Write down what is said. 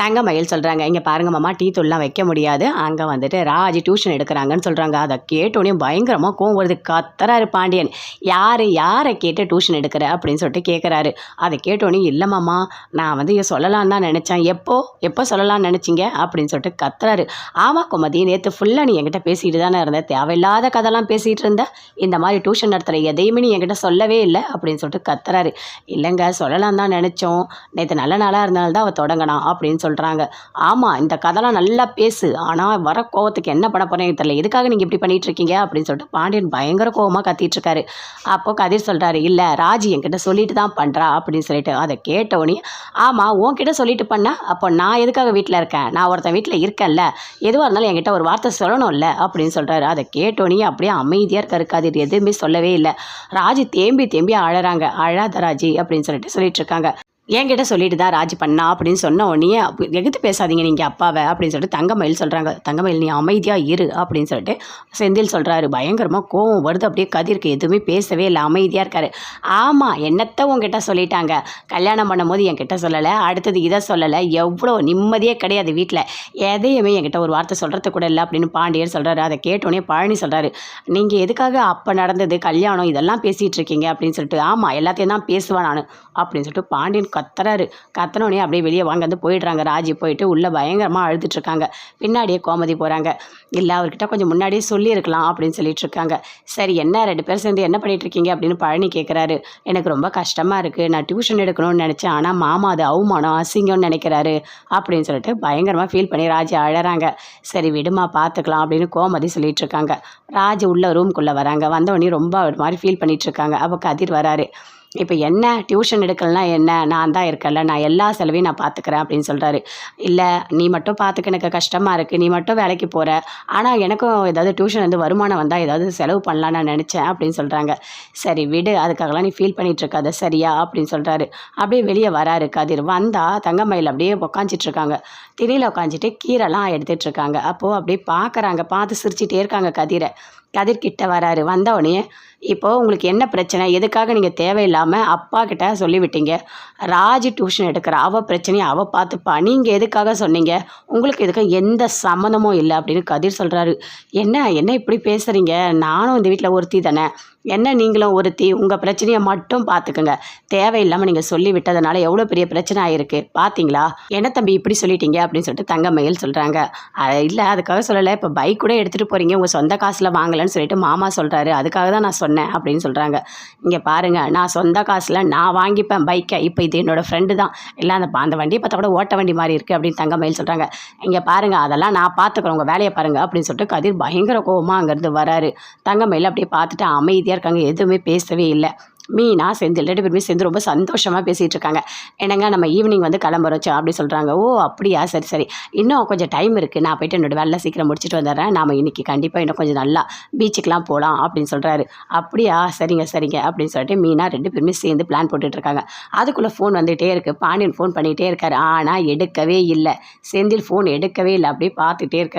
தங்கமயில் சொல்கிறாங்க, இங்கே பாருங்க மாமா, டீ தூள்லாம் வைக்க முடியாது, அங்கே வந்துட்டு ராஜி டியூஷன் எடுக்கிறாங்கன்னு சொல்கிறாங்க. அதை கேட்டோன்னே பயங்கரமாக கோவம் வருது. கத்துறாரு பாண்டியன், யாரை கேட்டு டியூஷன் எடுக்கிற அப்படின்னு சொல்லிட்டு கேட்குறாரு. அதை கேட்டோன்னே, இல்லை மாமா, நான் வந்து சொல்லலான்னு தான் நினச்சேன். எப்போ சொல்லலாம்னு நினச்சிங்க அப்படின்னு சொல்லிட்டு கத்துறாரு. ஆமாம் கோமதி, நேற்று ஃபுல்லாக நீ என்கிட்ட பேசிகிட்டு தானே இருந்த, தேவையில்லாத கதைலாம் பேசிகிட்டு இருந்த, இந்த மாதிரி டியூஷன் நடத்துகிற எதையுமே நீ என்கிட்ட சொல்லவே இல்லை அப்படின்னு சொல்லிட்டு கத்துறாரு. இல்லைங்க, சொல்லலாம் தான் நினச்சோம், நேற்று நல்ல நாளாக இருந்தால்தான் அவள் தொடங்கணும் அப்படின்னு சொல்கிறாங்க. ஆமாம், இந்த கதைலாம் நல்லா பேசு, ஆனால் வர கோவத்துக்கு என்ன பண்ண போகிறேன்னு தெரியல, எதுக்காக நீங்கள் இப்படி பண்ணிகிட்டு இருக்கீங்க அப்படின்னு சொல்லிட்டு பாண்டியன் பயங்கர கோவமாக கத்திட்டு இருக்காரு. அப்போது கதிர் சொல்கிறாரு, இல்லை ராஜி என்கிட்ட சொல்லிட்டு தான் பண்ணுறா அப்படின்னு சொல்லிட்டு. அதை கேட்டோன்னே, ஆமாம் உன்கிட்ட சொல்லிட்டு பண்ணா, அப்போ நான் எதுக்காக வீட்டில் இருக்கேன், நான் ஒருத்தன் வீட்டில் இருக்கேன்ல, எதுவாக இருந்தாலும் என்கிட்ட ஒரு வார்த்தை சொல்லணும்ல அப்படின்னு சொல்கிறாரு. அதை கேட்டோன்னே அப்படியே அமைதியாக இருக்காரு கதிர், எதுவுமே சொல்லவே இல்லை. ராஜி தேம்பி அழறாங்க. அழாத ராஜி அப்படின்னு சொல்லிட்டு இருக்காங்க. என்கிட்ட சொல்லிட்டு தான் ராஜி பண்ணா அப்படின்னு சொன்ன உடனே, எகுத்து பேசாதீங்க நீங்கள் அப்பாவை அப்படின்னு சொல்லிட்டு தங்கமயில் சொல்கிறாங்க. தங்கமயில் நீ அமைதியாக இரு அப்படின்னு சொல்லிட்டு செந்தில் சொல்கிறாரு. பயங்கரமாக கோவம் வருது அப்படியே கதிருக்கு, எதுவுமே பேசவே இல்லை, அமைதியாக இருக்காரு. ஆமாம், என்னத்தை உங்ககிட்ட சொல்லிட்டாங்க, கல்யாணம் பண்ணும்போது என்கிட்ட சொல்லலை, அடுத்தது இதை சொல்லலை, எவ்வளோ நிம்மதியே கிடையாது வீட்டில், எதையுமே என்கிட்ட ஒரு வார்த்தை சொல்கிறது கூட இல்லை அப்படின்னு பாண்டியர் சொல்கிறாரு. அதை கேட்டோடனே பழனி சொல்கிறாரு, நீங்கள் எதுக்காக அப்போ நடந்தது கல்யாணம் இதெல்லாம் பேசிகிட்டு இருக்கீங்க அப்படின்னு சொல்லிட்டு. ஆமாம், எல்லாத்தையும் தான் பேசுவேன் நான் அப்படின்னு சொல்லிட்டு பாண்டியன் கத்துறாரு. கத்தனோடனே அப்படியே வெளியே வாங்க வந்து போயிடுறாங்க. ராஜி போயிட்டு உள்ளே பயங்கரமாக அழுதுட்ருக்காங்க. பின்னாடியே கோமதி போகிறாங்க. இல்லை, அவர்கிட்ட கொஞ்சம் முன்னாடியே சொல்லியிருக்கலாம் அப்படின்னு சொல்லிட்டு இருக்காங்க. சரி, என்ன 2 பேர் சேர்ந்து என்ன பண்ணிகிட்ருக்கீங்க அப்படின்னு பழனி கேட்குறாரு. எனக்கு ரொம்ப கஷ்டமாக இருக்குது, நான் டியூஷன் எடுக்கணும்னு நினச்சேன், ஆனால் மாமா அது அவமானம் அசிங்கம்னு நினைக்கிறாரு அப்படின்னு சொல்லிட்டு பயங்கரமாக ஃபீல் பண்ணி ராஜி அழறாங்க. சரி விடுமா, பார்த்துக்கலாம் அப்படின்னு கோமதி சொல்லிட்டு இருக்காங்க. ராஜி உள்ள ரூம்குள்ளே வராங்க. வந்தவொடனே ரொம்ப ஒரு மாதிரி ஃபீல் பண்ணிகிட்ருக்காங்க. அப்போ கதிர் வராரு. இப்போ என்ன டியூஷன் எடுக்கலனா என்ன, நான் தான் இருக்கல, நான் எல்லா செலவையும் நான் பார்த்துக்கிறேன் அப்படின்னு சொல்கிறாரு. இல்லை, நீ மட்டும் பார்த்துக்க எனக்கு கஷ்டமாக இருக்குது, நீ மட்டும் வேலைக்கு போகிற, ஆனால் எனக்கும் ஏதாவது டியூஷன் வந்து வருமானம் வந்தால் ஏதாவது செலவு பண்ணலான்னு நான் நினச்சேன் அப்படின்னு சொல்கிறாங்க. சரி விடு, அதுக்காகலாம் நீ ஃபீல் பண்ணிகிட்ருக்காத சரியா அப்படின்னு சொல்கிறாரு. அப்படியே வெளியே வராரு கதிர். வந்தால் தங்கமயில் அப்படியே உக்காஞ்சிட்ருக்காங்க. திரியில் உட்காந்துட்டு கீரைலாம் எடுத்துகிட்ருக்காங்க. அப்போது அப்படியே பார்க்குறாங்க, பார்த்து சிரிச்சிட்டே இருக்காங்க கதிரை. கதிர்கிட்ட வராரு. வந்தவொடனே, இப்போது உங்களுக்கு என்ன பிரச்சனை, எதுக்காக நீங்கள் தேவையில்லாமல் அப்பா கிட்ட சொல்லிவிட்டீங்க, ராஜி டியூஷன் எடுக்கிற, அவள் பிரச்சனையை அவள் பார்த்துப்பா, நீங்கள் எதுக்காக சொன்னீங்க, உங்களுக்கு எதுக்கு எந்த சம்மந்தமும் இல்லை அப்படின்னு கதிர் சொல்கிறாரு. என்ன இப்படி பேசுகிறீங்க, நானும் இந்த வீட்டில் ஒருத்தி தானே, என்ன நீங்களும் ஒருத்தி, உங்கள் பிரச்சனையை மட்டும் பார்த்துக்குங்க, தேவையில்லாமல் நீங்கள் சொல்லி விட்டதுனால எவ்வளோ பெரிய பிரச்சனை ஆகிருக்கு பார்த்தீங்களா, என்ன தம்பி இப்படி சொல்லிட்டீங்க அப்படின்னு சொல்லிட்டு தங்கமயில் சொல்கிறாங்க. இல்லை, அதுக்காக சொல்லலை, இப்போ பைக் கூட எடுத்துகிட்டு போகிறீங்க, உங்கள் சொந்த காசில் வாங்கலைன்னு சொல்லிட்டு மாமா சொல்கிறாரு, அதுக்காக தான் நான் சொன்னேன் அப்படின்னு சொல்கிறாங்க. இங்கே பாருங்கள், நான் சொந்த காசில் நான் வாங்கிப்பேன் பைக்கை, இப்போ இது என்னோடய ஃப்ரெண்டு தான், இல்லை அந்த வண்டியை பார்த்தா கூட ஓட்ட வண்டி மாதிரி இருக்குது அப்படின்னு தங்கமயில் சொல்கிறாங்க. இங்கே பாருங்கள், அதெல்லாம் நான் பார்த்துக்குறேன், உங்கள் வேலையை பாருங்கள் அப்படின்னு சொல்லிட்டு கதிர் பயங்கர கோவமாக அங்கேருந்து வராரு. தங்கமயில் அப்படியே பார்த்துட்டு அமைதியாக இருக்காங்க, எதுவுமே பேசவே இல்லை. மீனா செந்தில் 2 பேருமே சேர்ந்து ரொம்ப சந்தோஷமாக பேசிகிட்டு இருக்காங்க. என்னங்க நம்ம ஈவினிங் வந்து கிளம்புறோச்சு அப்படி சொல்கிறாங்க. ஓ அப்படியா, சரி இன்னும் கொஞ்சம் டைம் இருக்குது, நான் போய்ட்டு என்னோடய வேலை சீக்கிரம் முடிச்சுட்டு வந்துடுறேன், நாம் இன்றைக்கி கண்டிப்பாக இன்னும் கொஞ்சம் நல்லா பீச்சுக்கெலாம் போகலாம் அப்படின்னு சொல்கிறாரு. அப்படியா, சரிங்க அப்படின்னு சொல்லிட்டு மீனா 2 பேருமே சேர்ந்து பிளான் போட்டுட்ருக்காங்க. அதுக்குள்ளே ஃபோன் வந்துகிட்டே இருக்குது. பாண்டியன் ஃபோன் பண்ணிகிட்டே இருக்காரு, ஆனால் எடுக்கவே இல்லை. செந்தில் ஃபோன் எடுக்கவே இல்லை, அப்படியே பார்த்துட்டே இருக்காரு.